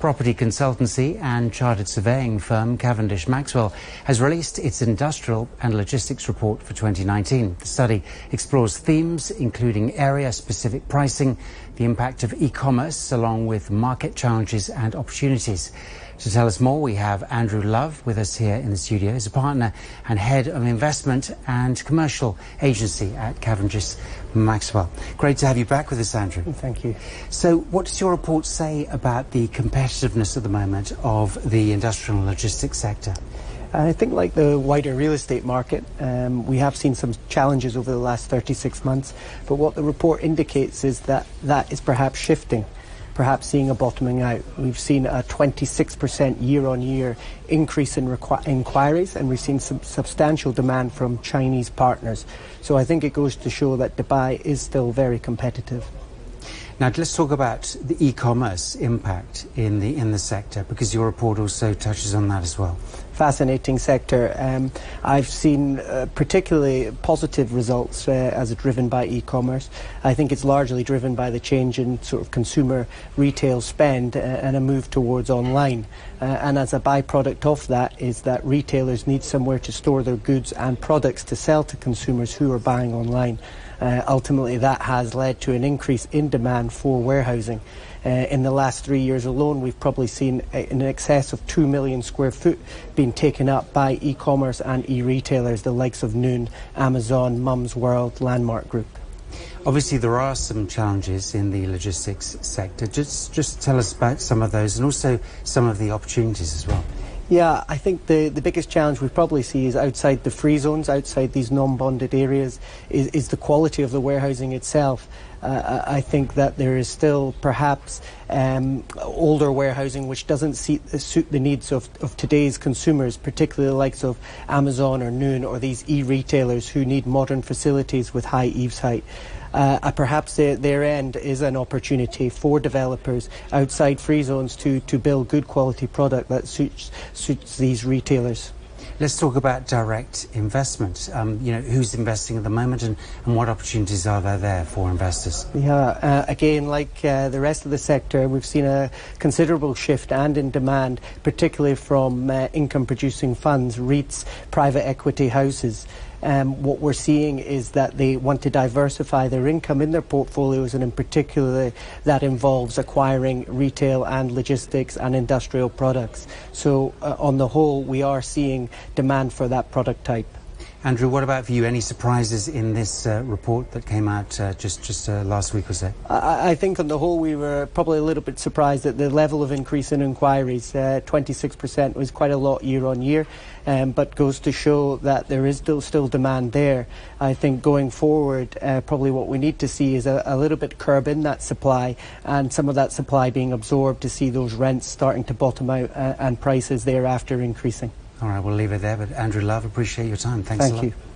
Property consultancy and chartered surveying firm Cavendish Maxwell has released its industrial and logistics report for 2019. The study explores themes including area-specific pricing, the impact of e-commerce, along with market challenges and opportunities. To tell us more, we have Andrew Love with us here in the studio. He's a partner and head of investment and commercial agency at Cavendish Maxwell. Great to have you back with us, Andrew. Thank you. So what does your report say about the competitiveness at the moment of the industrial and logistics sector? I think, like the wider real estate market, we have seen some challenges over the last 36 months, but what the report indicates is that that is perhaps shifting, perhaps seeing a bottoming out. We've seen a 26% year-on-year increase in inquiries, and we've seen some substantial demand from Chinese partners. So I think it goes to show that Dubai is still very competitive. Now let's talk about the e-commerce impact in the sector, because your report also touches on that as well. Fascinating sector. I've seen particularly positive results as driven by e-commerce. I think it's largely driven by the change in sort of consumer retail spend and a move towards online. And as a byproduct of that is that retailers need somewhere to store their goods and products to sell to consumers who are buying online. Ultimately, that has led to an increase in demand for warehousing. In the last 3 years alone, we've probably seen in excess of 2 million square foot being taken up by e-commerce and e-retailers, the likes of Noon, Amazon, Mum's World, Landmark Group. Obviously, there are some challenges in the logistics sector. Just tell us about some of those and also some of the opportunities as well. Yeah, I think the biggest challenge we probably see is outside the free zones, outside these non-bonded areas, is the quality of the warehousing itself. I think that there is still perhaps older warehousing which doesn't suit the needs of today's consumers, particularly the likes of Amazon or Noon or these e-retailers who need modern facilities with high eaves height. Perhaps their end is an opportunity for developers outside free zones to build good quality product that suits these retailers. Let's talk about direct investment. Who's investing at the moment and what opportunities are there for investors? Yeah, again, like the rest of the sector, we've seen a considerable shift and in demand, particularly from income-producing funds, REITs, private equity houses. What we're seeing is that they want to diversify their income in their portfolios, and in particular that involves acquiring retail and logistics and industrial products. So on the whole, we are seeing demand for that product type. Andrew, what about for you? Any surprises in this report that came out just last week or so? I think on the whole we were probably a little bit surprised at the level of increase in inquiries. 26% was quite a lot year on year, but goes to show that there is still demand there. I think going forward, probably what we need to see is a little bit curb in that supply, and some of that supply being absorbed to see those rents starting to bottom out and prices thereafter increasing. All right, we'll leave it there. But Andrew Love, appreciate your time. Thanks a lot. Thank you.